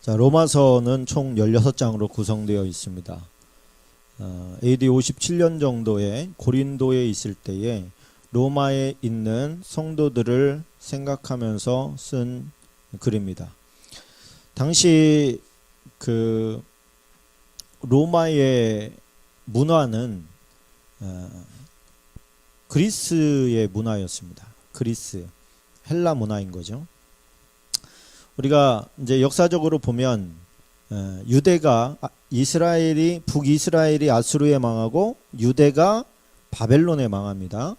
자, 로마서는 총 16장으로 구성되어 있습니다. AD 57년 정도에 고린도에 있을 때에 로마에 있는 성도들을 생각하면서 쓴 글입니다. 당시 그 로마의 문화는 그리스의 문화였습니다. 그리스, 헬라 문화인 거죠. 우리가 이제 역사적으로 보면 유대가 이스라엘이 북이스라엘이 아수르에 망하고 유대가 바벨론에 망합니다.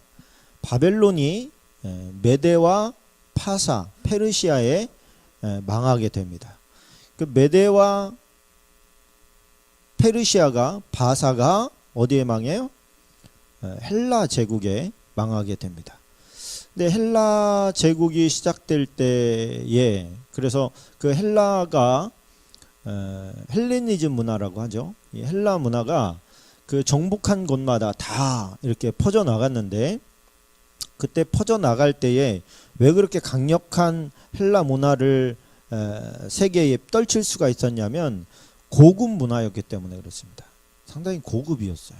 바벨론이 메대와 파사, 페르시아에 망하게 됩니다. 그 메대와 페르시아가 바사가 어디에 망해요? 헬라 제국에 망하게 됩니다. 근데 헬라 제국이 시작될 때에 그래서 그 헬라가 헬레니즘 문화라고 하죠. 이 헬라 문화가 그 정복한 곳마다 다 이렇게 퍼져 나갔는데 그때 퍼져 나갈 때에 왜 그렇게 강력한 헬라 문화를 세계에 떨칠 수가 있었냐면 고급 문화였기 때문에 그렇습니다. 상당히 고급이었어요.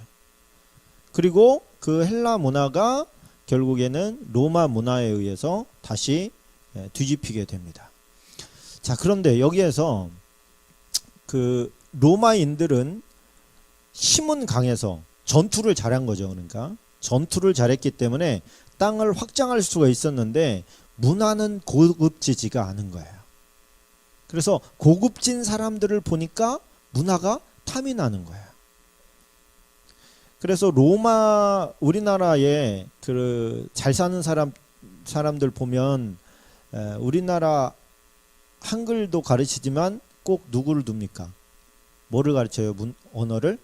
그리고 그 헬라 문화가 결국에는 로마 문화에 의해서 다시 뒤집히게 됩니다. 자, 그런데 여기에서 그 로마인들은 힘은 강해서 전투를 잘한 거죠. 그러니까 전투를 잘했기 때문에 땅을 확장할 수가 있었는데 문화는 고급지지가 않은 거예요. 그래서 고급진 사람들을 보니까 문화가 탐이 나는 거예요. 그래서 로마 우리나라에 그 잘 사는 사람들 보면 우리나라 한글도 가르치지만 꼭 누구를 둡니까? 뭐를 가르쳐요? 언어를?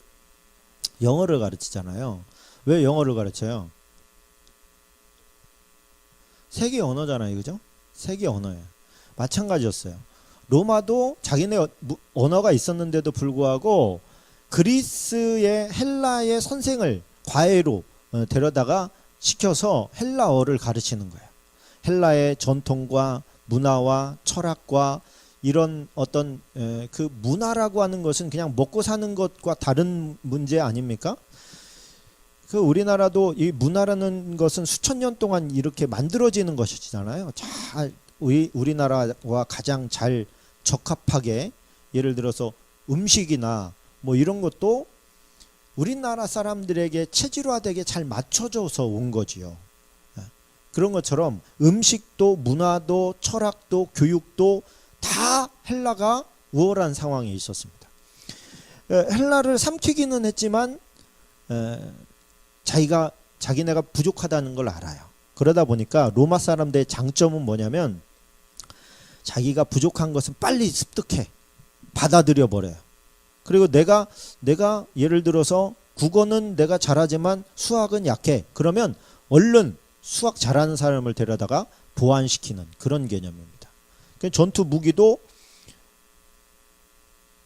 영어를 가르치잖아요. 왜 영어를 가르쳐요? 세계 언어잖아요. 그죠? 세계 언어예요. 마찬가지였어요. 로마도 자기네 언어가 있었는데도 불구하고 그리스의 헬라의 선생을 과외로 데려다가 시켜서 헬라어를 가르치는 거예요. 헬라의 전통과 문화와 철학과 이런 어떤 그 문화라고 하는 것은 그냥 먹고 사는 것과 다른 문제 아닙니까? 그 우리나라도 이 문화라는 것은 수천 년 동안 이렇게 만들어지는 것이잖아요. 잘 우리나라와 가장 잘 적합하게 예를 들어서 음식이나 뭐 이런 것도 우리나라 사람들에게 체질화되게 잘 맞춰져서 온 거지요. 그런 것처럼 음식도 문화도 철학도 교육도 다 헬라가 우월한 상황에 있었습니다. 헬라를 삼키기는 했지만 자기네가 부족하다는 걸 알아요. 그러다 보니까 로마 사람들의 장점은 뭐냐면 자기가 부족한 것은 빨리 습득해 받아들여 버려요. 그리고 내가 예를 들어서 국어는 내가 잘하지만 수학은 약해. 그러면 얼른 수학 잘하는 사람을 데려다가 보완시키는 그런 개념입니다. 전투 무기도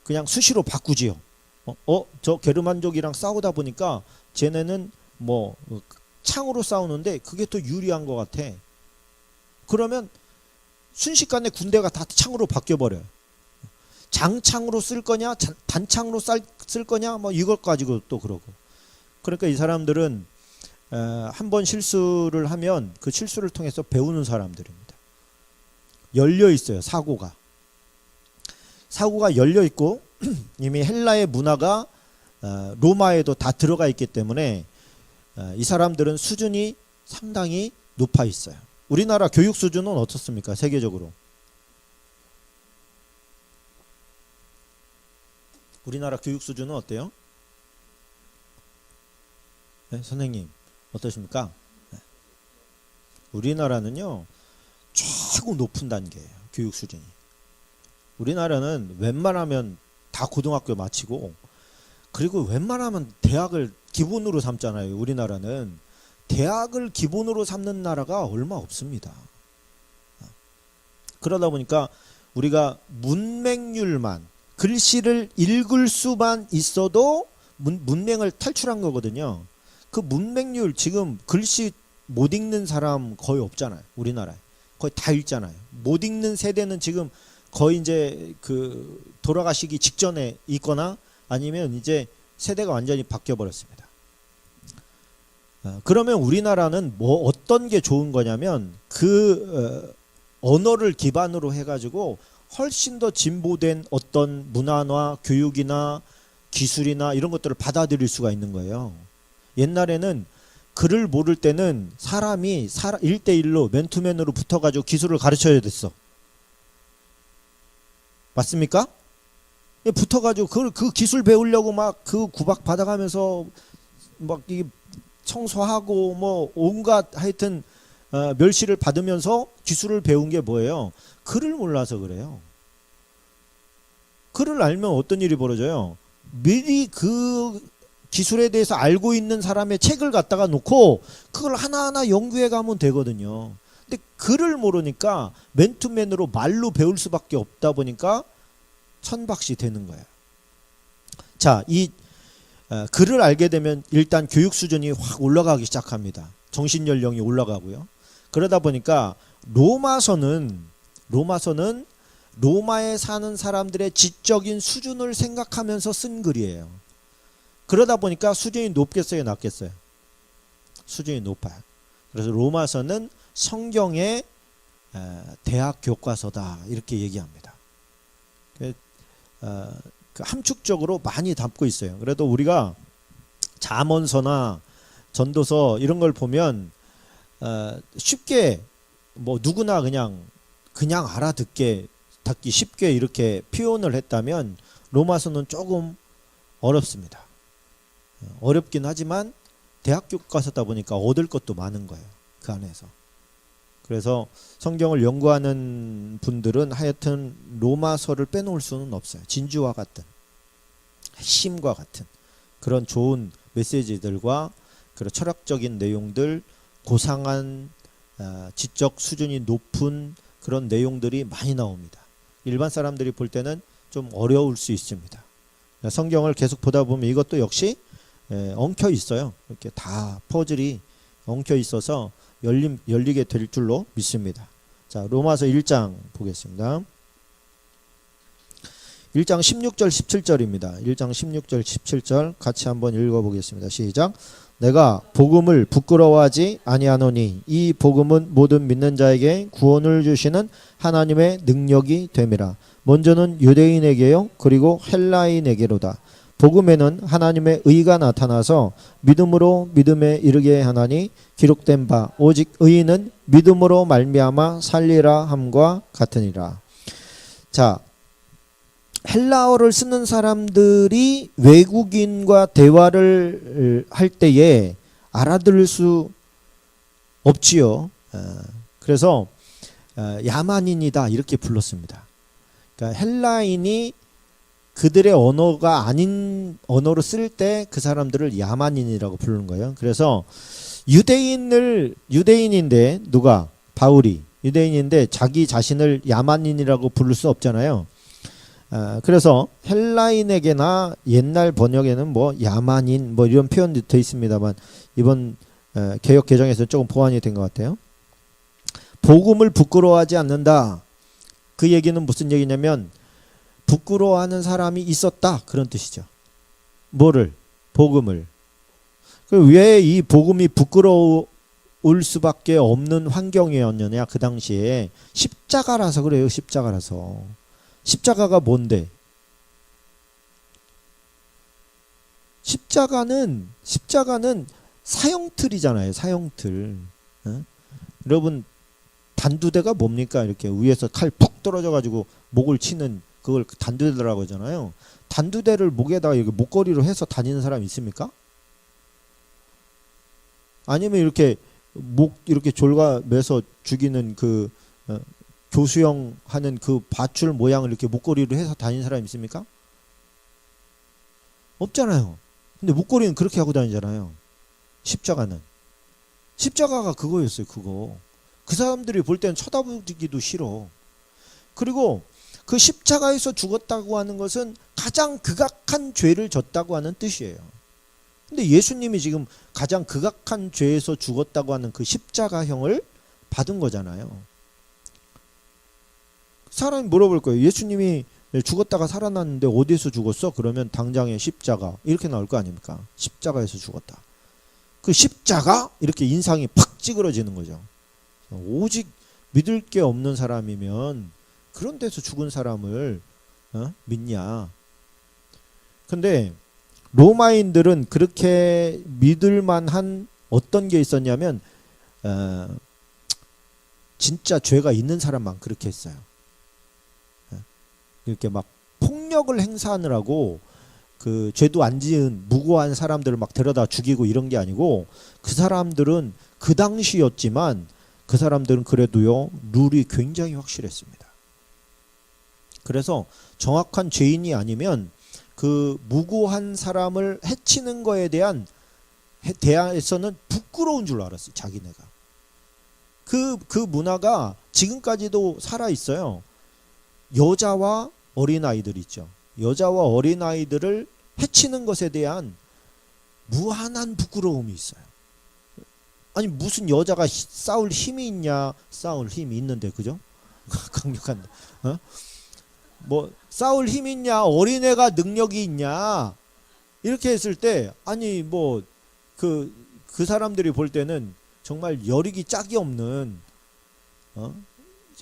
그냥 수시로 바꾸지요. 저 게르만족이랑 싸우다 보니까 쟤네는 뭐 창으로 싸우는데 그게 더 유리한 것 같아. 그러면 순식간에 군대가 다 창으로 바뀌어버려요. 장창으로 쓸 거냐 단창으로 쓸 거냐 뭐 이것 가지고 또 그러고. 그러니까 이 사람들은 한 번 실수를 하면 그 실수를 통해서 배우는 사람들입니다. 열려 있어요. 사고가 열려 있고 이미 헬라의 문화가 로마에도 다 들어가 있기 때문에 이 사람들은 수준이 상당히 높아 있어요. 우리나라 교육 수준은 어떻습니까? 세계적으로. 우리나라 교육 수준은 어때요? 네, 선생님 어떠십니까? 네. 우리나라는요 최고 높은 단계예요. 교육 수준이. 우리나라는 웬만하면 다 고등학교 마치고 그리고 웬만하면 대학을 기본으로 삼잖아요. 우리나라는 대학을 기본으로 삼는 나라가 얼마 없습니다. 그러다 보니까 우리가 문맹률만 글씨를 읽을 수만 있어도 문맹을 탈출한 거거든요. 그 문맹률 지금 글씨 못 읽는 사람 거의 없잖아요. 우리나라에. 거의 다 읽잖아요. 못 읽는 세대는 지금 거의 이제 그 돌아가시기 직전에 있거나 아니면 이제 세대가 완전히 바뀌어 버렸습니다. 그러면 우리나라는 뭐 어떤 게 좋은 거냐면 그 언어를 기반으로 해가지고 훨씬 더 진보된 어떤 문화나 교육이나 기술이나 이런 것들을 받아들일 수가 있는 거예요. 옛날에는 글을 모를 때는 사람이 1대1로 맨투맨으로 붙어가지고 기술을 가르쳐야 됐어. 맞습니까? 붙어가지고 그 기술 배우려고 막 그 구박 받아가면서 막 이 청소하고 뭐 온갖 하여튼 멸시를 받으면서 기술을 배운 게 뭐예요? 글을 몰라서 그래요. 글을 알면 어떤 일이 벌어져요? 미리 그 기술에 대해서 알고 있는 사람의 책을 갖다가 놓고 그걸 하나하나 연구해 가면 되거든요. 근데 글을 모르니까 맨투맨으로 말로 배울 수밖에 없다 보니까 천박시 되는 거예요. 자, 이 글을 알게 되면 일단 교육 수준이 확 올라가기 시작합니다. 정신 연령이 올라가고요. 그러다 보니까 로마서는 로마에 사는 사람들의 지적인 수준을 생각하면서 쓴 글이에요. 그러다 보니까 수준이 높겠어요, 낮겠어요? 수준이 높아요. 그래서 로마서는 성경의 대학 교과서다 이렇게 얘기합니다. 함축적으로 많이 담고 있어요. 그래도 우리가 잠언서나 전도서 이런 걸 보면 쉽게 뭐 누구나 그냥 알아듣기 쉽게 이렇게 표현을 했다면 로마서는 조금 어렵습니다. 어렵긴 하지만 대학 교과서다 보니까 얻을 것도 많은 거예요. 그 안에서. 그래서 성경을 연구하는 분들은 하여튼 로마서를 빼놓을 수는 없어요. 진주와 같은 핵심과 같은 그런 좋은 메시지들과 그런 철학적인 내용들, 고상한 지적 수준이 높은 그런 내용들이 많이 나옵니다. 일반 사람들이 볼 때는 좀 어려울 수 있습니다. 성경을 계속 보다 보면 이것도 역시 엉켜 있어요. 이렇게 다 퍼즐이 엉켜 있어서 열리게 될 줄로 믿습니다. 자, 로마서 1장 보겠습니다. 1장 16절 17절입니다. 1장 16절 17절 같이 한번 읽어보겠습니다. 시작. 내가 복음을 부끄러워하지 아니하노니 이 복음은 모든 믿는 자에게 구원을 주시는 하나님의 능력이 됨이라. 먼저는 유대인에게요 그리고 헬라인에게로다. 복음에는 하나님의 의가 나타나서 믿음으로 믿음에 이르게 하나니 기록된 바 오직 의인은 믿음으로 말미암아 살리라 함과 같으니라. 자, 헬라어를 쓰는 사람들이 외국인과 대화를 할 때에 알아들을 수 없지요. 그래서 야만인이다 이렇게 불렀습니다. 그러니까 헬라인이 그들의 언어가 아닌 언어로 쓸 때 그 사람들을 야만인이라고 부르는 거예요. 그래서 유대인인데 누가? 바울이 유대인인데 자기 자신을 야만인이라고 부를 수 없잖아요. 그래서 헬라인에게나 옛날 번역에는 뭐 야만인 뭐 이런 표현도 돼 있습니다만 이번 개역 개정에서 조금 보완이 된 것 같아요. 복음을 부끄러워하지 않는다. 그 얘기는 무슨 얘기냐면 부끄러워하는 사람이 있었다 그런 뜻이죠. 뭐를? 복음을. 왜 이 복음이 부끄러울 수밖에 없는 환경이었느냐 그 당시에 십자가라서 그래요. 십자가라서. 십자가가 뭔데? 십자가는 사형틀이잖아요. 사형틀. 여러분 단두대가 뭡니까? 이렇게 위에서 칼 푹 떨어져 가지고 목을 치는 그걸 단두대라고 하잖아요. 단두대를 목에다가 이렇게 목걸이로 해서 다니는 사람 있습니까? 아니면 이렇게 목 이렇게 졸가 매서 죽이는 그 교수형 하는 그 밧줄 모양을 이렇게 목걸이로 해서 다니는 사람 있습니까? 없잖아요. 근데 목걸이는 그렇게 하고 다니잖아요. 십자가는. 십자가가 그거였어요. 그거. 그 사람들이 볼 때는 쳐다보기도 싫어. 그리고 그 십자가에서 죽었다고 하는 것은 가장 극악한 죄를 졌다고 하는 뜻이에요. 근데 예수님이 지금 가장 극악한 죄에서 죽었다고 하는 그 십자가형을 받은 거잖아요. 사람이 물어볼 거예요. 예수님이 죽었다가 살아났는데 어디서 죽었어? 그러면 당장에 십자가 이렇게 나올 거 아닙니까? 십자가에서 죽었다. 그 십자가? 이렇게 인상이 팍 찌그러지는 거죠. 오직 믿을 게 없는 사람이면 그런 데서 죽은 사람을 믿냐? 근데 로마인들은 그렇게 믿을 만한 어떤 게 있었냐면 진짜 죄가 있는 사람만 그렇게 했어요. 이렇게 막 폭력을 행사하느라고 그 죄도 안 지은 무고한 사람들을 막 데려다 죽이고 이런 게 아니고, 그 사람들은 그 당시였지만 그 사람들은 그래도요 룰이 굉장히 확실했습니다. 그래서 정확한 죄인이 아니면 그 무고한 사람을 해치는 거에 대한 대하에서는 부끄러운 줄 알았어요. 자기네가. 그 문화가 지금까지도 살아 있어요. 여자와 어린아이들 있죠. 여자와 어린아이들을 해치는 것에 대한 무한한 부끄러움이 있어요. 아니 무슨 여자가 싸울 힘이 있냐? 싸울 힘이 있는데, 그죠? 강력한 뭐 싸울 힘이 있냐? 어린애가 능력이 있냐? 이렇게 했을 때 아니 뭐 그 사람들이 볼 때는 정말 여리기 짝이 없는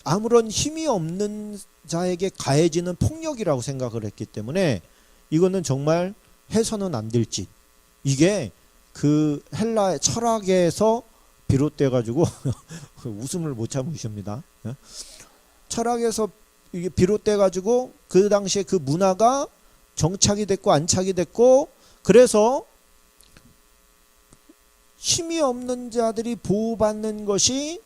아무런 힘이 없는 자에게 가해지는 폭력이라고 생각을 했기 때문에 이거는 정말 해서는 안 될 짓. 이게 그 헬라의 철학에서 비롯돼 가지고 웃음을 못 참으십니다. 철학에서 이게 비롯돼 가지고 그 당시에 그 문화가 정착이 됐고 안착이 됐고, 그래서 힘이 없는 자들이 보호받는 것이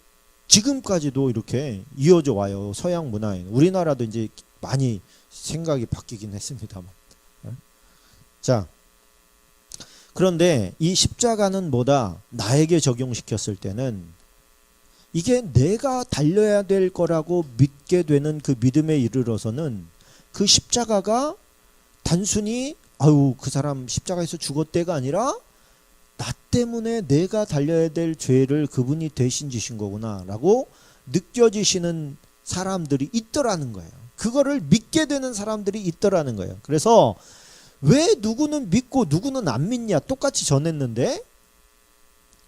지금까지도 이렇게 이어져 와요. 서양 문화에. 우리나라도 이제 많이 생각이 바뀌긴 했습니다만. 자, 그런데 이 십자가는 뭐다? 나에게 적용시켰을 때는 이게 내가 달려야 될 거라고 믿게 되는 그 믿음에 이르러서는 그 십자가가 단순히 아유 그 사람 십자가에서 죽었대가 아니라 나 때문에 내가 달려야 될 죄를 그분이 대신 지신 거구나 라고 느껴지시는 사람들이 있더라는 거예요. 그거를 믿게 되는 사람들이 있더라는 거예요. 그래서 왜 누구는 믿고 누구는 안 믿냐? 똑같이 전했는데.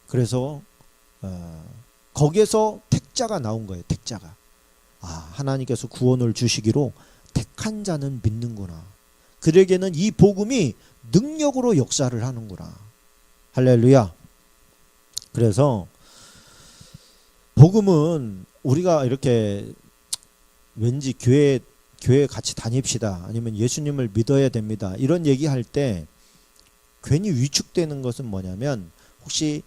그래서 거기에서 택자가 나온 거예요. 택자가. 아, 하나님께서 구원을 주시기로 택한 자는 믿는구나. 그에게는 이 복음이 능력으로 역사를 하는구나. 할렐루야. 그래서 복음은 우리가 이렇게 왠지 교회 같이 다닙시다, 아니면 예수님을 믿어야 됩니다, 이런 얘기할 때 괜히 위축되는 것은 뭐냐면 혹시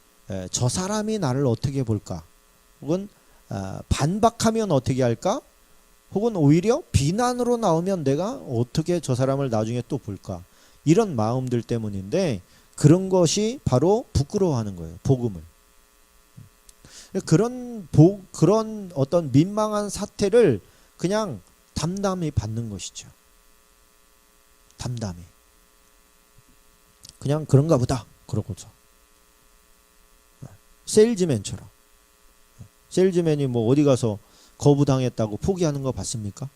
저 사람이 나를 어떻게 볼까, 혹은 반박하면 어떻게 할까, 혹은 오히려 비난으로 나오면 내가 어떻게 저 사람을 나중에 또 볼까, 이런 마음들 때문인데, 그런 것이 바로 부끄러워하는 거예요. 복음을. 그런 어떤 민망한 사태를 그냥 담담히 받는 것이죠. 담담히. 그냥 그런가 보다. 그러고서. 세일즈맨처럼. 세일즈맨이 뭐 어디 가서 거부당했다고 포기하는 거 봤습니까?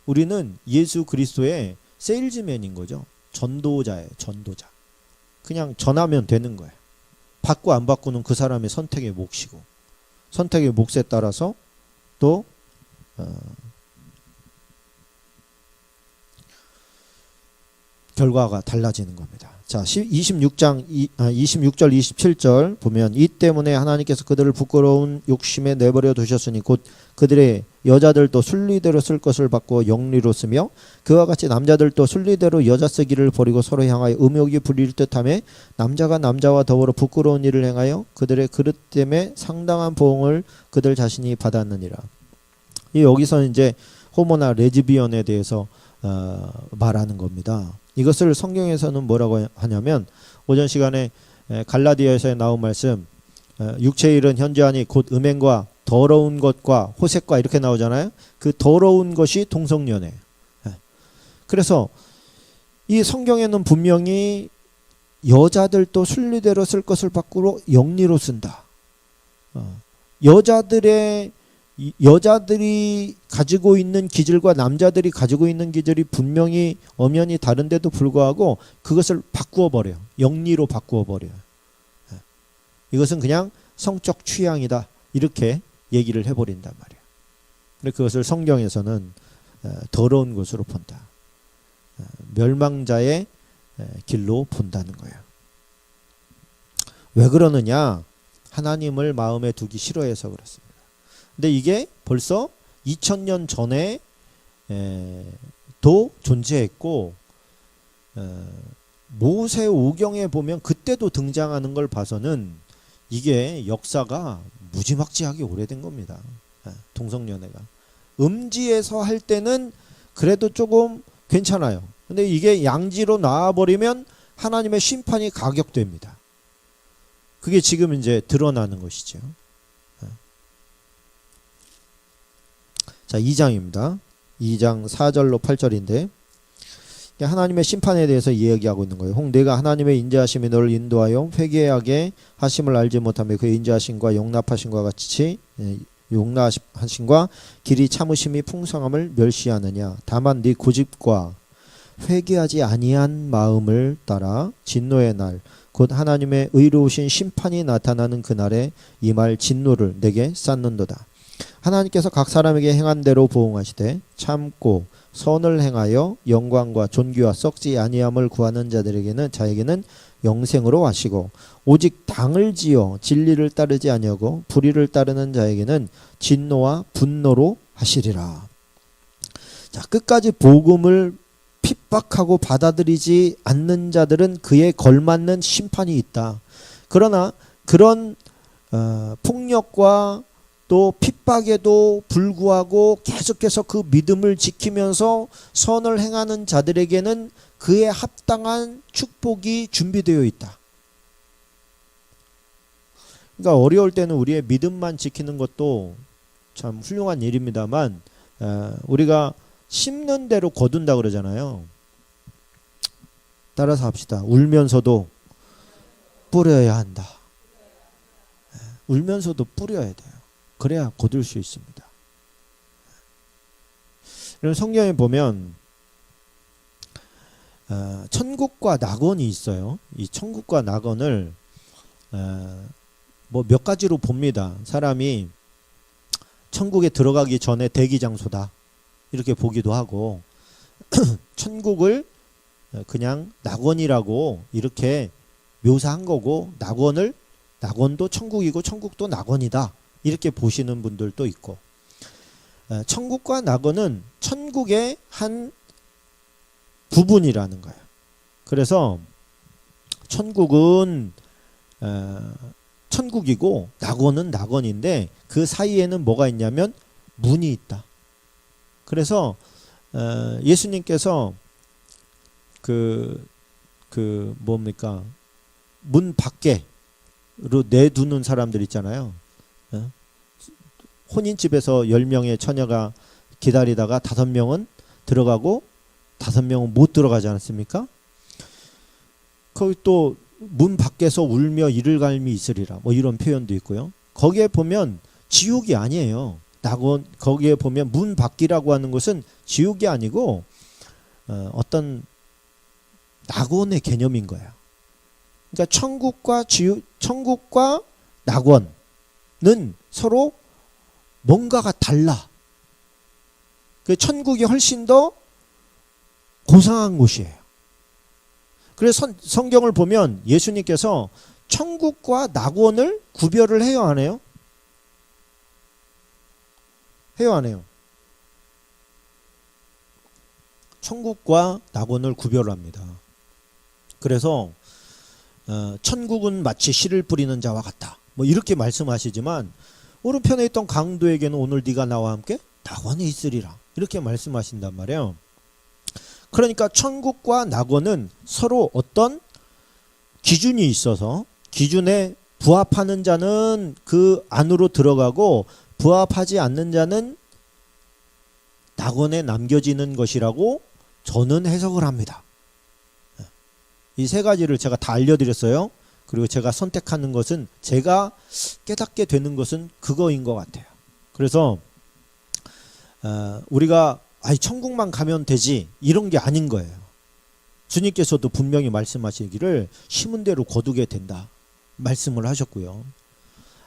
우리는 예수 그리스도의 세일즈맨인 거죠. 전도자예요. 전도자. 그냥 전하면 되는 거예요. 받고 안 받고는 그 사람의 선택의 몫이고, 선택의 몫에 따라서 또 결과가 달라지는 겁니다. 자, 26절 27절 보면, 이 때문에 하나님께서 그들을 부끄러운 욕심에 내버려 두셨으니 곧 그들의 여자들도 순리대로 쓸 것을 받고 영리로 쓰며, 그와 같이 남자들도 순리대로 여자 쓰기를 버리고 서로 향하여 음욕이 부릴 듯하며, 남자가 남자와 더불어 부끄러운 일을 행하여 그들의 그릇 때문에 상당한 보응을 그들 자신이 받았느니라. 여기서 이제 호모나 레즈비언에 대해서 말하는 겁니다. 이것을 성경에서는 뭐라고 하냐면, 오전 시간에 갈라디아에서 나온 말씀, 육체의 일은 현저하니 곧 음행과 더러운 것과 호색과 이렇게 나오잖아요. 그 더러운 것이 동성연애. 그래서 이 성경에는 분명히 여자들도 순리대로 쓸 것을 밖으로 영리로 쓴다. 여자들의 이 여자들이 가지고 있는 기질과 남자들이 가지고 있는 기질이 분명히 엄연히 다른데도 불구하고 그것을 바꾸어 버려요. 영리로 바꾸어 버려요. 이것은 그냥 성적 취향이다. 이렇게 얘기를 해버린단 말이에요. 근데 그것을 성경에서는 더러운 것으로 본다. 멸망자의 길로 본다는 거예요. 왜 그러느냐? 하나님을 마음에 두기 싫어해서 그렇습니다. 근데 이게 벌써 2000년 전에 도 존재했고 모세 오경에 보면 그때도 등장하는 걸 봐서는 이게 역사가 무지막지하게 오래된 겁니다. 동성연애가. 음지에서 할 때는 그래도 조금 괜찮아요. 근데 이게 양지로 나와버리면 하나님의 심판이 가격됩니다. 그게 지금 이제 드러나는 것이죠. 자, 2장입니다. 2장 4절로 8절인데 하나님의 심판에 대해서 이야기하고 있는 거예요. 혹 내가 하나님의 인자하심이 너를 인도하여 회개하게 하심을 알지 못하며 그 인자하심과 용납하심과 같이 용납하심과 길이 참으심이 풍성함을 멸시하느냐. 다만 네 고집과 회개하지 아니한 마음을 따라 진노의 날 곧 하나님의 의로우신 심판이 나타나는 그날에 이 말 진노를 내게 쌓는도다. 하나님께서 각 사람에게 행한 대로 보응하시되 참고 선을 행하여 영광과 존귀와 썩지 아니함을 구하는 자에게는 영생으로 하시고 오직 당을 지어 진리를 따르지 아니하고 불의를 따르는 자에게는 진노와 분노로 하시리라. 자, 끝까지 복음을 핍박하고 받아들이지 않는 자들은 그에 걸맞는 심판이 있다. 그러나 그런 폭력과 또 핍박에도 불구하고 계속해서 그 믿음을 지키면서 선을 행하는 자들에게는 그에 합당한 축복이 준비되어 있다. 그러니까 어려울 때는 우리의 믿음만 지키는 것도 참 훌륭한 일입니다만 우리가 심는 대로 거둔다 그러잖아요. 따라서 합시다. 울면서도 뿌려야 한다. 울면서도 뿌려야 돼요. 그래야 거둘 수 있습니다. 그럼 성경에 보면 천국과 낙원이 있어요. 이 천국과 낙원을 뭐 몇 가지로 봅니다. 사람이 천국에 들어가기 전에 대기 장소다. 이렇게 보기도 하고 천국을 그냥 낙원이라고 이렇게 묘사한 거고 낙원도 천국이고 천국도 낙원이다. 이렇게 보시는 분들도 있고 천국과 낙원은 천국의 한 부분이라는 거예요. 그래서 천국은 천국이고 낙원은 낙원인데 그 사이에는 뭐가 있냐면 문이 있다. 그래서 예수님께서 뭡니까? 문 밖에로 내두는 사람들 있잖아요. 혼인집에서 10명의 처녀가 기다리다가 5명은 들어가고 5명은 못 들어가지 않습니까? 거기 또 문 밖에서 울며 이를 갈미 있으리라 뭐 이런 표현도 있고요. 거기에 보면 지옥이 아니에요. 낙원 거기에 보면 문 밖이라고 하는 것은 지옥이 아니고 어떤 낙원의 개념인 거예요. 그러니까 천국과 낙원은 서로 뭔가가 달라. 그 천국이 훨씬 더 고상한 곳이에요. 그래서 성경을 보면 예수님께서 천국과 낙원을 구별을 해요, 안 해요? 해요, 안 해요? 천국과 낙원을 구별합니다. 그래서 천국은 마치 씨를 뿌리는 자와 같다. 뭐 이렇게 말씀하시지만 오른편에 있던 강도에게는 오늘 네가 나와 함께 낙원에 있으리라. 이렇게 말씀하신단 말이에요. 그러니까 천국과 낙원은 서로 어떤 기준이 있어서 기준에 부합하는 자는 그 안으로 들어가고 부합하지 않는 자는 낙원에 남겨지는 것이라고 저는 해석을 합니다. 이 세 가지를 제가 다 알려드렸어요. 그리고 제가 선택하는 것은 제가 깨닫게 되는 것은 그거인 것 같아요. 그래서 우리가 천국만 가면 되지 이런 게 아닌 거예요. 주님께서도 분명히 말씀하시기를 심은 대로 거두게 된다 말씀을 하셨고요.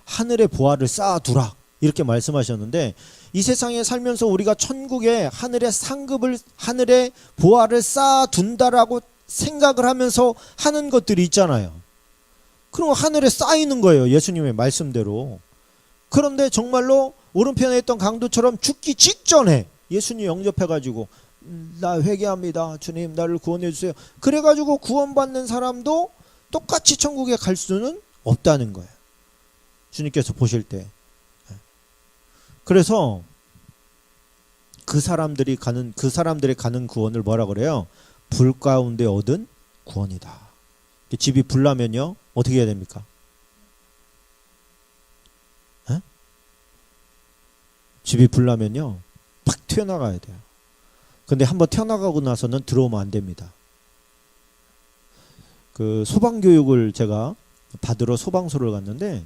하늘의 보화를 쌓아두라 이렇게 말씀하셨는데, 이 세상에 살면서 우리가 천국에 하늘의 상급을, 하늘의 보화를 쌓아둔다라고 생각을 하면서 하는 것들이 있잖아요. 그럼 하늘에 쌓이는 거예요, 예수님의 말씀대로. 그런데 정말로 오른편에 있던 강도처럼 죽기 직전에 예수님 영접해가지고 나 회개합니다, 주님 나를 구원해 주세요, 그래가지고 구원받는 사람도 똑같이 천국에 갈 수는 없다는 거예요, 주님께서 보실 때. 그래서 그 사람들이 가는 구원을 뭐라 그래요? 불 가운데 얻은 구원이다. 집이 불나면요 어떻게 해야 됩니까? 집이 불나면요 팍 튀어나가야 돼요. 근데 한번 튀어나가고 나서는 들어오면 안 됩니다. 그 소방교육을 제가 받으러 소방서를 갔는데,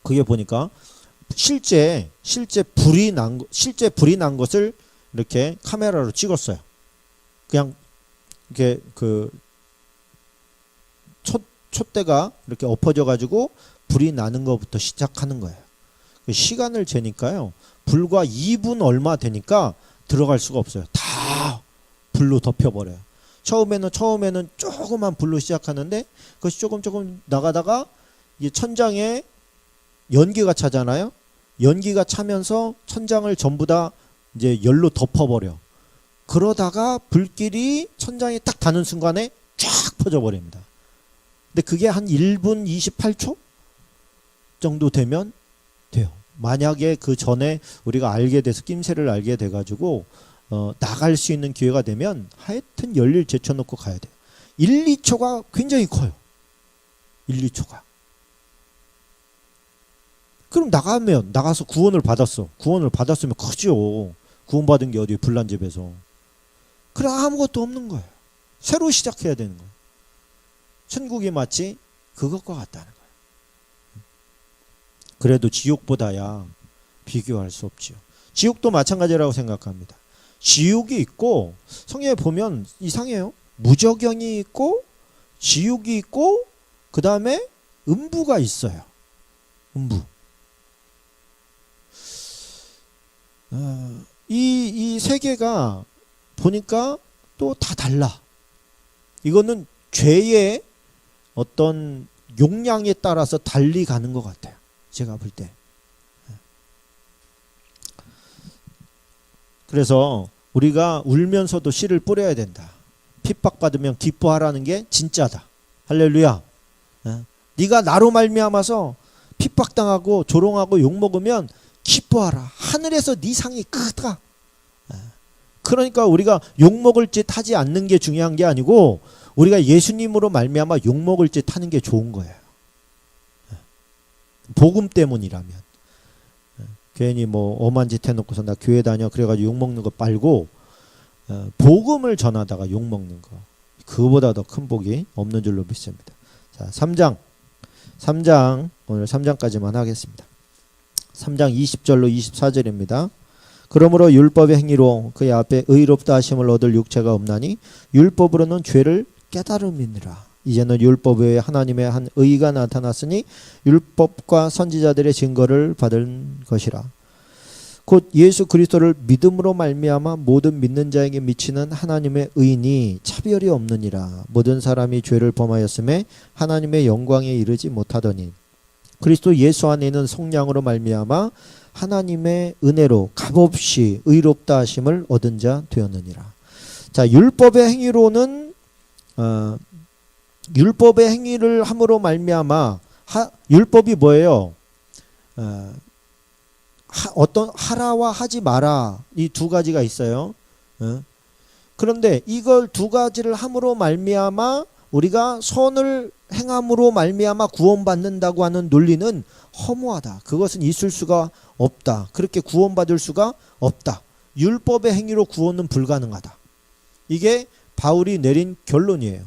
그게 보니까 실제 불이 난 것을 이렇게 카메라로 찍었어요. 그냥 이렇게 그 촛대가 이렇게 엎어져 가지고 불이 나는 것부터 시작하는 거예요. 시간을 재니까요 불과 2분 얼마 되니까 들어갈 수가 없어요. 다 불로 덮여버려요. 처음에는 조그만 불로 시작하는데 그것이 조금 나가다가 이 천장에 연기가 차잖아요. 연기가 차면서 천장을 전부 다 이제 열로 덮어버려. 그러다가 불길이 천장에 딱 닿는 순간에 쫙 퍼져버립니다. 근데 그게 한 1분 28초 정도 되면 돼요. 만약에 그 전에 우리가 알게 돼서 낌새를 알게 돼가지고 나갈 수 있는 기회가 되면 하여튼 열일 제쳐놓고 가야 돼요. 1, 2초가 굉장히 커요. 1, 2초가. 그럼 나가서 구원을 받았으면 크죠. 구원받은 게 어디 불난 집에서. 그래 아무것도 없는 거예요. 새로 시작해야 되는 거예요. 천국이 마치 그것과 같다는 거예요. 그래도 지옥보다야 비교할 수 없지요. 지옥도 마찬가지라고 생각합니다. 지옥이 있고, 성경에 보면 이상해요. 무저경이 있고 지옥이 있고 그 다음에 음부가 있어요. 음부. 이 세계가 보니까 또 다 달라. 이거는 죄의 어떤 용량에 따라서 달리 가는 것 같아요, 제가 볼 때. 그래서 우리가 울면서도 씨를 뿌려야 된다. 핍박받으면 기뻐하라는 게 진짜다. 할렐루야. 네가 나로 말미암아서 핍박당하고 조롱하고 욕먹으면 기뻐하라. 하늘에서 네 상이 크다. 그러니까 우리가 욕먹을 짓 하지 않는 게 중요한 게 아니고 우리가 예수님으로 말미암아 욕먹을 짓 하는 게 좋은 거예요. 복음 때문이라면. 괜히 뭐 엄한 짓 해놓고서 나 교회 다녀 그래가지고 욕먹는 거 빨고 복음을 전하다가 욕먹는 거, 그거보다 더 큰 복이 없는 줄로 믿습니다. 자, 3장 오늘 3장까지만 하겠습니다. 3장 20절로 24절입니다. 그러므로 율법의 행위로 그의 앞에 의롭다 하심을 얻을 육체가 없나니 율법으로는 죄를 깨달음이니라. 이제는 율법 외에 하나님의 한 의가 나타났으니 율법과 선지자들의 증거를 받은 것이라. 곧 예수 그리스도를 믿음으로 말미암아 모든 믿는 자에게 미치는 하나님의 의니 차별이 없느니라. 모든 사람이 죄를 범하였음에 하나님의 영광에 이르지 못하더니 그리스도 예수 안에 있는 성령으로 말미암아 하나님의 은혜로 값없이 의롭다 하심을 얻은 자 되었느니라. 자, 율법의 행위로는 율법의 행위를 함으로 말미암아 율법이 뭐예요? 어떤 하라와 하지 마라, 이 두 가지가 있어요. 그런데 이걸 두 가지를 함으로 말미암아 우리가 선을 행함으로 말미암아 구원받는다고 하는 논리는 허무하다. 그것은 있을 수가 없다. 그렇게 구원받을 수가 없다. 율법의 행위로 구원은 불가능하다. 이게 바울이 내린 결론이에요.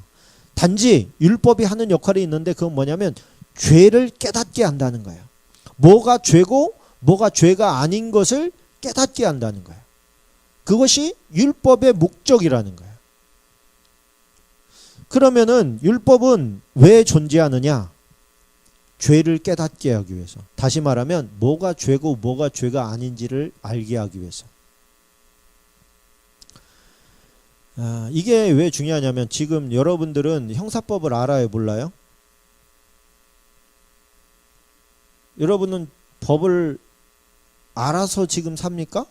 단지 율법이 하는 역할이 있는데 그건 뭐냐면 죄를 깨닫게 한다는 거예요. 뭐가 죄고 뭐가 죄가 아닌 것을 깨닫게 한다는 거예요. 그것이 율법의 목적이라는 거예요. 그러면은 율법은 왜 존재하느냐? 죄를 깨닫게 하기 위해서. 다시 말하면 뭐가 죄고 뭐가 죄가 아닌지를 알게 하기 위해서. 이게 왜 중요하냐면 지금 여러분들은 형사법을 알아요, 몰라요? 여러분은 법을 알아서 지금 삽니까?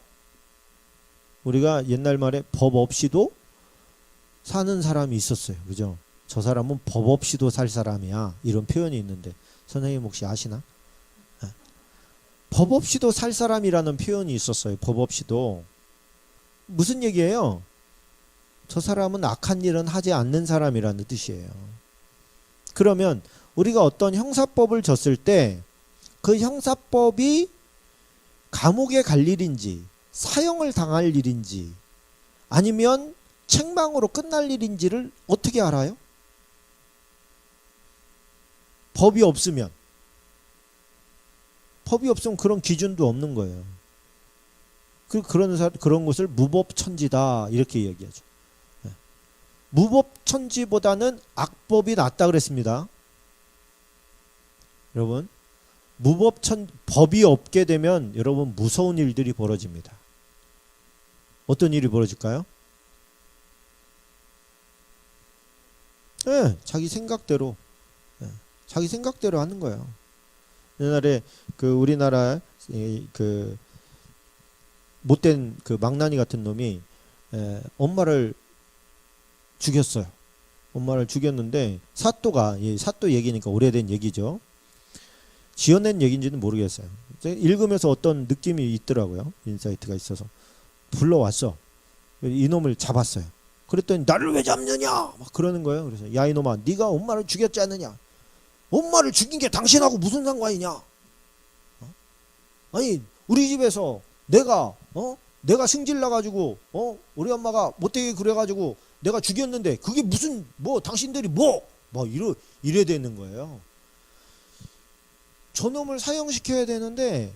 우리가 옛날 말에 법 없이도 사는 사람이 있었어요. 그죠? 저 사람은 법 없이도 살 사람이야. 이런 표현이 있는데 선생님 혹시 아시나? 법 없이도 살 사람이라는 표현이 있었어요. 법 없이도. 무슨 얘기예요? 저 사람은 악한 일은 하지 않는 사람이라는 뜻이에요. 그러면 우리가 어떤 형사법을 졌을 때 그 형사법이 감옥에 갈 일인지 사형을 당할 일인지 아니면 책망으로 끝날 일인지를 어떻게 알아요? 법이 없으면 그런 기준도 없는 거예요. 그런 것을 무법천지다 이렇게 얘기하죠. 무법천지보다는 악법이 낫다 그랬습니다. 여러분, 법이 없게 되면 여러분 무서운 일들이 벌어집니다. 어떤 일이 벌어질까요? 자기 생각대로 하는 거예요. 옛날에 그 우리나라 그 못된 그 망나니 같은 놈이 엄마를 죽였어요. 엄마를 죽였는데 사또 얘기니까 오래된 얘기죠. 지어낸 얘기인지는 모르겠어요. 읽으면서 어떤 느낌이 있더라고요. 인사이트가 있어서 불러왔어. 이놈을 잡았어요. 그랬더니 나를 왜 잡느냐 막 그러는 거예요. 그래서 야 이놈아, 네가 엄마를 죽였지 않느냐? 엄마를 죽인 게 당신하고 무슨 상관이냐? 아니 우리 집에서 내가 승질 나가지고 우리 엄마가 못되게 그래가지고 내가 죽였는데 그게 무슨 당신들이 이래 되는 거예요. 저놈을 사형시켜야 되는데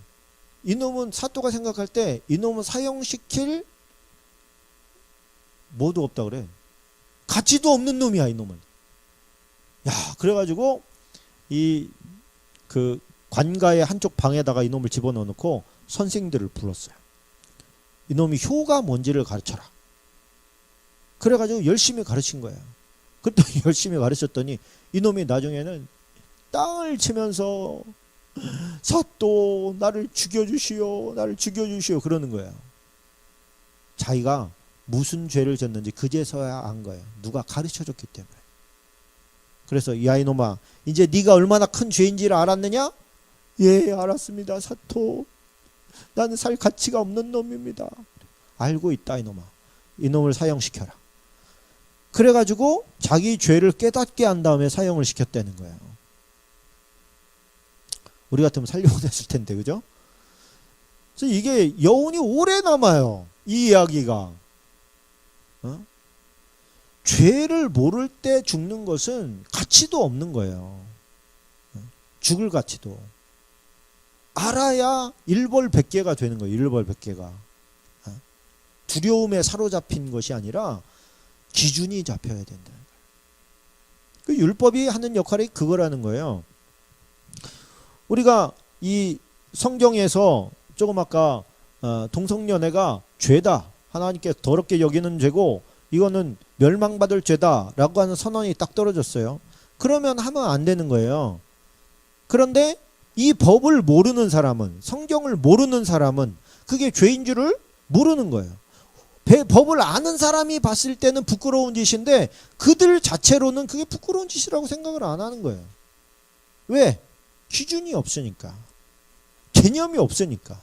이놈은 사또가 생각할 때 이놈은 사형시킬 뭐도 없다 그래. 가치도 없는 놈이야 이놈은. 그래가지고 이 그 관가의 한쪽 방에다가 이놈을 집어넣어 놓고 선생들을 불렀어요. 이놈이 효가 뭔지를 가르쳐라. 그래가지고 열심히 가르친 거예요. 그랬더니 열심히 가르쳤더니 이놈이 나중에는 땅을 치면서 사또 나를 죽여주시오 그러는 거예요. 자기가 무슨 죄를 졌는지 그제서야 안 거예요. 누가 가르쳐줬기 때문에. 그래서 야 이놈아, 이제 네가 얼마나 큰 죄인지를 알았느냐? 예, 알았습니다 사또. 나는 살 가치가 없는 놈입니다. 알고 있다 이놈아. 이놈을 사형시켜라. 그래가지고 자기 죄를 깨닫게 한 다음에 사형을 시켰다는 거예요. 우리 같으면 살려보냈을 텐데, 그죠? 그래서 이게 여운이 오래 남아요. 이 이야기가. 죄를 모를 때 죽는 것은 가치도 없는 거예요. 죽을 가치도. 알아야 일벌백계가 되는 거예요. 일벌백계가. 두려움에 사로잡힌 것이 아니라 기준이 잡혀야 된다는 거예요. 그 율법이 하는 역할이 그거라는 거예요. 우리가 이 성경에서 조금 아까 동성연애가 죄다, 하나님께 더럽게 여기는 죄고 이거는 멸망받을 죄다라고 하는 선언이 딱 떨어졌어요. 그러면 하면 안 되는 거예요. 그런데 이 법을 모르는 사람은, 성경을 모르는 사람은 그게 죄인 줄을 모르는 거예요. 법을 아는 사람이 봤을 때는 부끄러운 짓인데 그들 자체로는 그게 부끄러운 짓이라고 생각을 안 하는 거예요. 왜? 기준이 없으니까. 개념이 없으니까.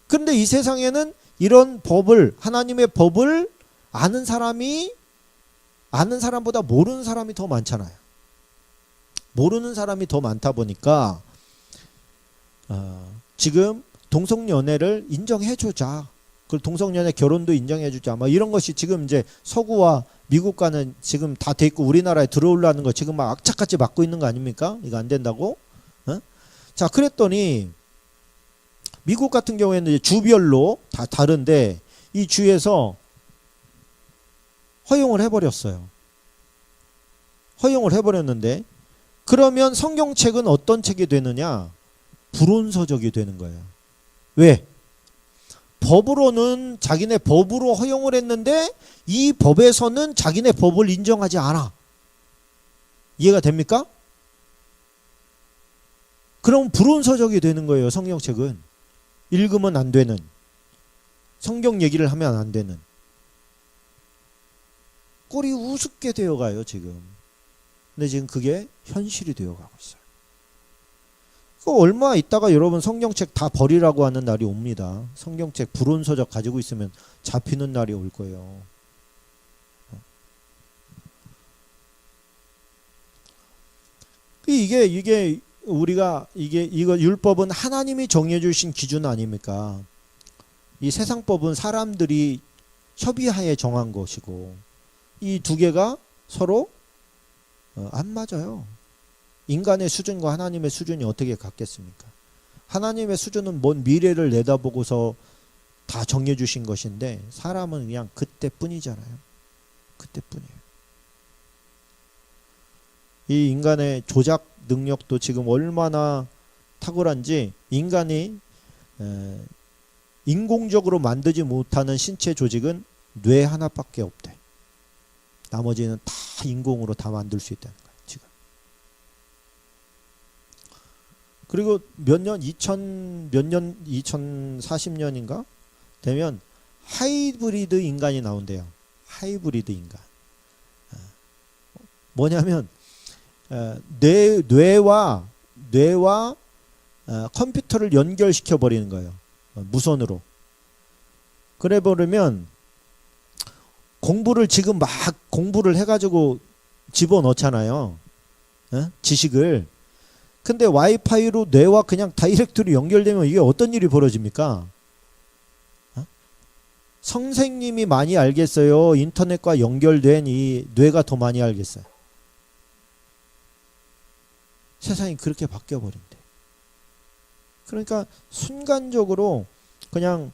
그런데 이 세상에는 이런 법을, 하나님의 법을 아는 사람보다 모르는 사람이 더 많잖아요. 모르는 사람이 더 많다 보니까 지금 동성연애를 인정해주자. 그 동성연애 결혼도 인정해주자. 막 이런 것이 지금 이제 서구와 미국과는 지금 다 돼 있고 우리나라에 들어오려는 거 지금 막 악착같이 막고 있는 거 아닙니까? 이거 안 된다고? 자, 그랬더니 미국 같은 경우에는 이제 주별로 다 다른데 이 주에서 허용을 해버렸어요. 허용을 해버렸는데 그러면 성경책은 어떤 책이 되느냐? 불온서적이 되는 거예요. 왜? 법으로는 자기네 법으로 허용을 했는데 이 법에서는 자기네 법을 인정하지 않아. 이해가 됩니까? 그럼 불온서적이 되는 거예요. 성경책은. 읽으면 안 되는, 성경 얘기를 하면 안 되는, 꼴이 우습게 되어가요 지금. 근데 지금 그게 현실이 되어가고 있어요. 얼마 있다가 여러분 성경책 다 버리라고 하는 날이 옵니다. 성경책 불온서적 가지고 있으면 잡히는 날이 올 거예요. 이게 우리가 이거 율법은 하나님이 정해 주신 기준 아닙니까? 이 세상법은 사람들이 협의하에 정한 것이고 이 두 개가 서로 안 맞아요. 인간의 수준과 하나님의 수준이 어떻게 같겠습니까? 하나님의 수준은 먼 미래를 내다보고서 다 정해 주신 것인데 사람은 그냥 그때뿐이잖아요. 그때뿐이에요. 이 인간의 조작 능력도 지금 얼마나 탁월한지 인간이 인공적으로 만들지 못하는 신체 조직은 뇌 하나밖에 없대. 나머지는 다 인공으로 다 만들 수 있다는 거예요. 지금. 그리고 몇 년 2040년인가 되면 하이브리드 인간이 나온대요. 하이브리드 인간. 뭐냐면 뇌와 컴퓨터를 연결시켜 버리는 거예요. 무선으로. 그래 버리면 공부를 지금 막 공부를 해가지고 집어넣잖아요. 지식을. 근데 와이파이로 뇌와 그냥 다이렉트로 연결되면 이게 어떤 일이 벌어집니까? 선생님이 많이 알겠어요? 인터넷과 연결된 이 뇌가 더 많이 알겠어요? 세상이 그렇게 바뀌어버린대. 그러니까 순간적으로 그냥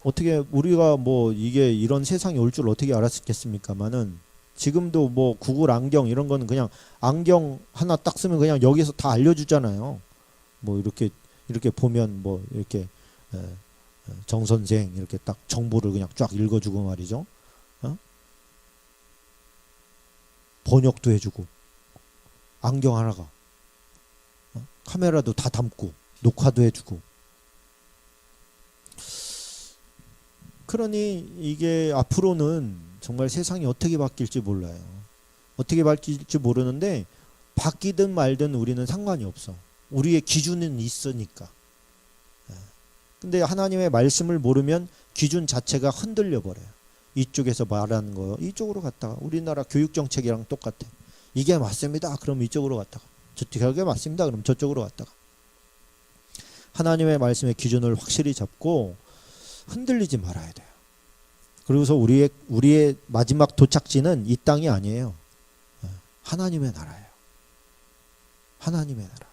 어떻게 우리가 뭐 이게 이런 세상이 올 줄 어떻게 알았겠습니까마는 지금도 뭐 구글 안경 이런 거는 그냥 안경 하나 딱 쓰면 그냥 여기서 다 알려주잖아요. 뭐 이렇게 보면 뭐 이렇게 정 선생 이렇게 딱 정보를 그냥 쫙 읽어주고 말이죠. 번역도 해주고 안경 하나가 카메라도 다 담고 녹화도 해주고. 그러니 이게 앞으로는 정말 세상이 어떻게 바뀔지 몰라요. 어떻게 바뀔지 모르는데 바뀌든 말든 우리는 상관이 없어. 우리의 기준은 있으니까. 근데 하나님의 말씀을 모르면 기준 자체가 흔들려 버려요. 이쪽에서 말하는 거 이쪽으로 갔다가 우리나라 교육 정책이랑 똑같아. 이게 맞습니다. 그럼 이쪽으로 갔다가 저쪽에 맞습니다. 그럼 저쪽으로 갔다가. 하나님의 말씀의 기준을 확실히 잡고 흔들리지 말아야 돼요. 그리고서 우리의 마지막 도착지는 이 땅이 아니에요. 하나님의 나라예요. 하나님의 나라.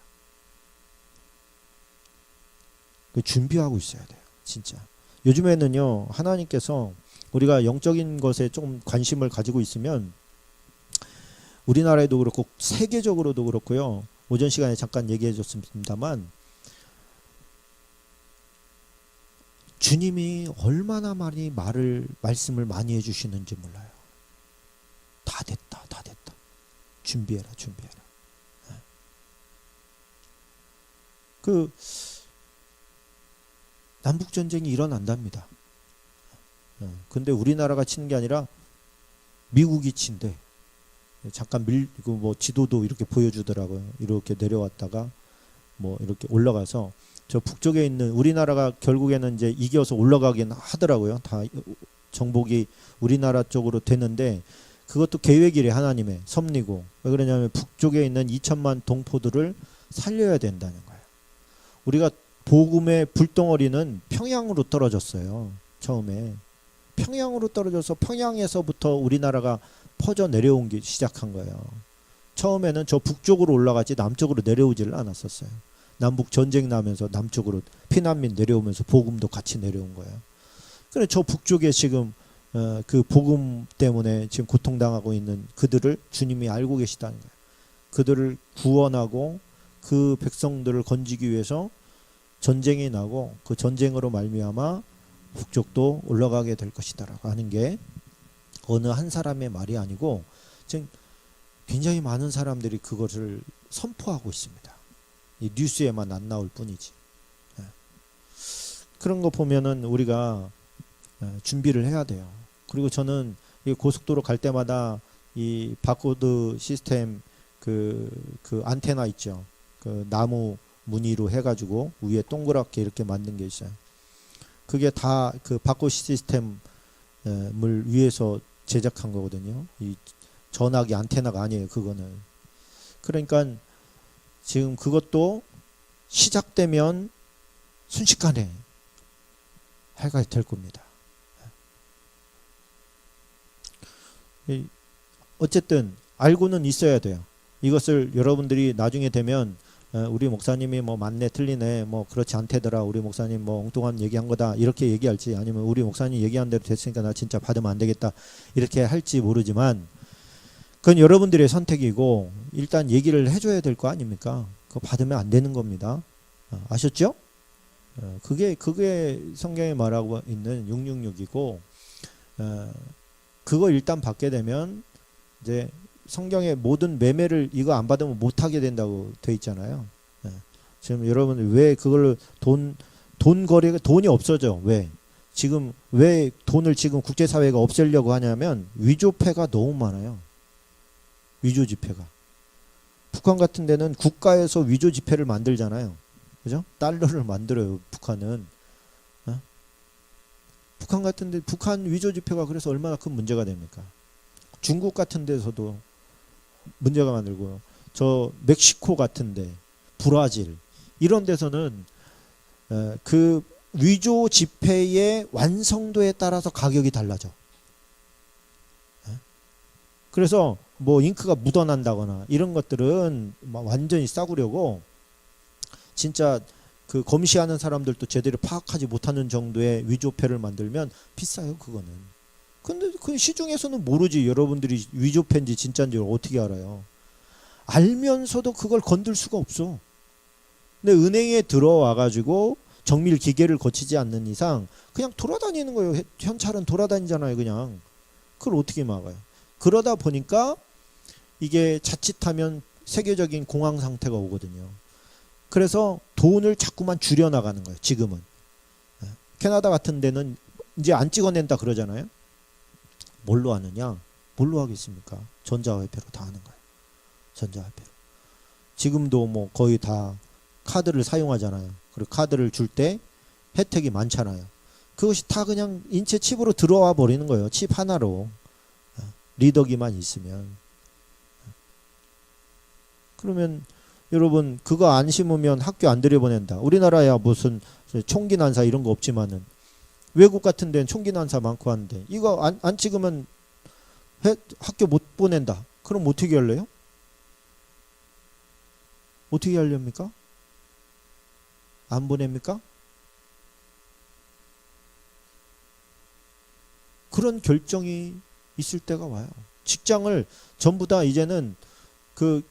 준비하고 있어야 돼요. 진짜. 요즘에는요. 하나님께서 우리가 영적인 것에 좀 관심을 가지고 있으면 우리나라에도 그렇고 세계적으로도 그렇고요. 오전 시간에 잠깐 얘기해 줬습니다만 주님이 얼마나 많이 말씀을 많이 해주시는지 몰라요. 다 됐다. 준비해라. 남북전쟁이 일어난답니다. 근데 우리나라가 치는 게 아니라 미국이 친대. 잠깐 뭐 지도도 이렇게 보여주더라고요. 이렇게 내려왔다가 뭐 이렇게 올라가서 저 북쪽에 있는 우리나라가 결국에는 이제 이겨서 올라가긴 하더라고요. 다 정복이 우리나라 쪽으로 되는데 그것도 계획이래. 하나님의 섭리고. 왜 그러냐면 북쪽에 있는 2천만 동포들을 살려야 된다는 거예요. 우리가 복음의 불덩어리는 평양으로 떨어졌어요. 처음에 평양으로 떨어져서 평양에서부터 우리나라가 퍼져 내려온 게 시작한 거예요. 처음에는 저 북쪽으로 올라가지 남쪽으로 내려오지를 않았었어요. 남북 전쟁 나면서 남쪽으로 피난민 내려오면서 복음도 같이 내려온 거예요. 그래 저 북쪽에 지금 그 복음 때문에 지금 고통당하고 있는 그들을 주님이 알고 계시다는 거예요. 그들을 구원하고 그 백성들을 건지기 위해서 전쟁이 나고 그 전쟁으로 말미암아 북쪽도 올라가게 될 것이다라고 하는 게 어느 한 사람의 말이 아니고 지금 굉장히 많은 사람들이 그것을 선포하고 있습니다. 이 뉴스에만 안 나올 뿐이지. 그런 거 보면은 우리가 준비를 해야 돼요. 그리고 저는 이 고속도로 갈 때마다 이 바코드 시스템 그 안테나 있죠. 그 나무 무늬로 해가지고 위에 동그랗게 이렇게 만든 게 있어요. 그게 다 그 바코드 시스템을 위해서 제작한 거거든요. 이 전화기 안테나가 아니에요. 그거는. 그러니까 지금 그것도 시작되면 순식간에 해가 될 겁니다. 어쨌든 알고는 있어야 돼요. 이것을 여러분들이 나중에 되면 우리 목사님이 뭐 맞네 틀리네 뭐 그렇지 않대더라 우리 목사님 뭐 엉뚱한 얘기한 거다 이렇게 얘기할지 아니면 우리 목사님 얘기한 대로 됐으니까 나 진짜 받으면 안 되겠다 이렇게 할지 모르지만 그건 여러분들의 선택이고 일단 얘기를 해줘야 될 거 아닙니까? 그거 받으면 안 되는 겁니다. 아셨죠? 그게 성경에 말하고 있는 666이고 그거 일단 받게 되면 이제 성경의 모든 매매를 이거 안 받으면 못 하게 된다고 돼 있잖아요. 지금 여러분 왜 그걸 돈 거래가 돈이 없어져? 왜? 지금 왜 돈을 지금 국제사회가 없애려고 하냐면 위조패가 너무 많아요. 위조 지폐가. 북한 같은 데는 국가에서 위조 지폐를 만들잖아요. 그죠? 달러를 만들어요. 북한은. 북한 같은 데 북한 위조 지폐가 그래서 얼마나 큰 문제가 됩니까? 중국 같은 데서도 문제가 만들고요. 저 멕시코 같은데 브라질 이런 데서는 그 위조 지폐의 완성도에 따라서 가격이 달라져. 그래서 뭐 잉크가 묻어난다거나 이런 것들은 완전히 싸구려고 진짜 그 검시하는 사람들도 제대로 파악하지 못하는 정도의 위조패를 만들면 비싸요. 그거는. 근데 그 시중에서는 모르지. 여러분들이 위조패인지 진짜인지 어떻게 알아요? 알면서도 그걸 건들 수가 없어. 근데 은행에 들어와 가지고 정밀 기계를 거치지 않는 이상 그냥 돌아다니는 거예요. 현찰은 돌아다니잖아요. 그냥. 그걸 어떻게 막아요? 그러다 보니까 이게 자칫하면 세계적인 공황 상태가 오거든요. 그래서 돈을 자꾸만 줄여나가는 거예요. 지금은. 캐나다 같은 데는 이제 안 찍어낸다 그러잖아요. 뭘로 하느냐? 뭘로 하겠습니까? 전자화폐로 다 하는 거예요. 전자화폐로. 지금도 뭐 거의 다 카드를 사용하잖아요. 그리고 카드를 줄 때 혜택이 많잖아요. 그것이 다 그냥 인체 칩으로 들어와 버리는 거예요. 칩 하나로. 리더기만 있으면. 그러면 여러분 그거 안 심으면 학교 안 들여보낸다. 우리나라야 무슨 총기 난사 이런 거 없지만은 외국 같은 데는 총기 난사 많고 하는데 이거 안 찍으면 학교 못 보낸다. 그럼 어떻게 할래요? 어떻게 하렵니까? 안 보냅니까? 그런 결정이 있을 때가 와요. 직장을 전부 다 이제는 그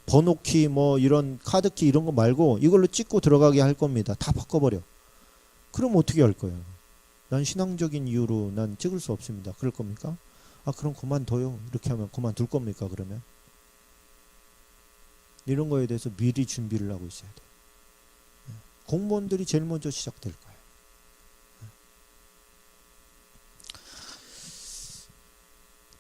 번호키 뭐 이런 카드키 이런 거 말고 이걸로 찍고 들어가게 할 겁니다. 다 바꿔버려. 그럼 어떻게 할 거예요? 난 신앙적인 이유로 난 찍을 수 없습니다. 그럴 겁니까? 아 그럼 그만둬요. 이렇게 하면 그만둘 겁니까? 그러면? 이런 거에 대해서 미리 준비를 하고 있어야 돼요. 공무원들이 제일 먼저 시작될 거예요.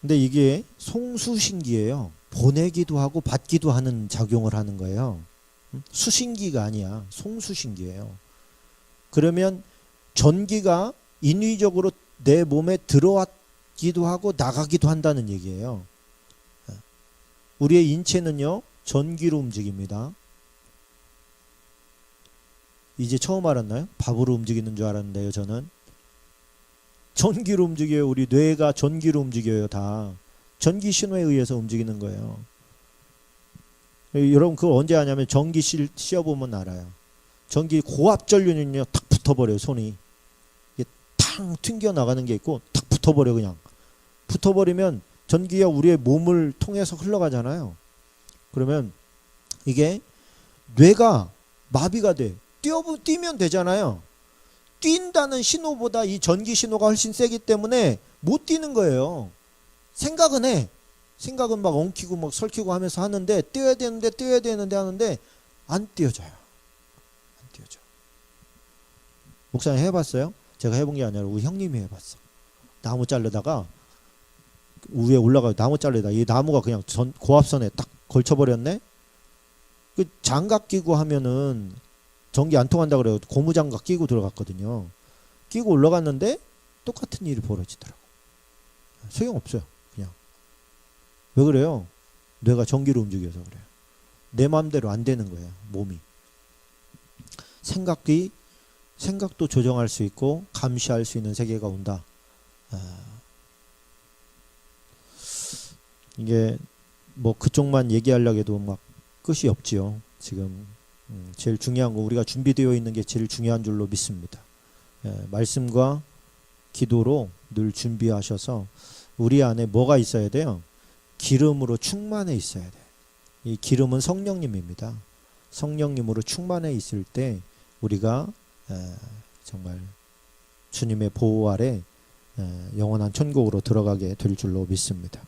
근데 이게 송수신기예요. 보내기도 하고 받기도 하는 작용을 하는 거예요. 수신기가 아니야. 송수신기예요. 그러면 전기가 인위적으로 내 몸에 들어왔기도 하고 나가기도 한다는 얘기예요. 우리의 인체는요. 전기로 움직입니다. 이제 처음 알았나요? 밥으로 움직이는 줄 알았는데요. 저는. 전기로 움직여요. 우리 뇌가 전기로 움직여요. 다. 전기 신호에 의해서 움직이는 거예요. 여러분 그거 언제 하냐면 전기 씌워보면 알아요. 전기 고압 전류는요 탁 붙어버려요. 손이 이게 탕 튕겨 나가는 게 있고 탁 붙어버려. 그냥 붙어버리면 전기가 우리의 몸을 통해서 흘러가잖아요. 그러면 이게 뇌가 마비가 돼. 뛰면 되잖아요. 뛴다는 신호보다 이 전기 신호가 훨씬 세기 때문에 못 뛰는 거예요. 생각은 해. 생각은 막 엉키고 막 설키고 하면서 하는데 뛰어야 되는데 하는데 안 뛰어져요. 안 뛰어져. 목사님 해봤어요? 제가 해본 게 아니라 우리 형님이 해봤어. 나무 자르다가 위에 올라가 나무 자르다 이 나무가 그냥 고압선에 딱 걸쳐버렸네. 그 장갑 끼고 하면은 전기 안 통한다 그래요. 고무장갑 끼고 들어갔거든요. 끼고 올라갔는데 똑같은 일이 벌어지더라고. 소용없어요. 그냥. 왜 그래요? 뇌가 전기로 움직여서 그래요. 내 마음대로 안 되는 거예요. 몸이. 생각도 조정할 수 있고 감시할 수 있는 세계가 온다. 이게 뭐 그쪽만 얘기하려고 해도 막 끝이 없지요. 지금 제일 중요한 거 우리가 준비되어 있는 게 제일 중요한 줄로 믿습니다. 말씀과 기도로 늘 준비하셔서 우리 안에 뭐가 있어야 돼요? 기름으로 충만해 있어야 돼. 이 기름은 성령님입니다. 성령님으로 충만해 있을 때 우리가 정말 주님의 보호 아래 영원한 천국으로 들어가게 될 줄로 믿습니다.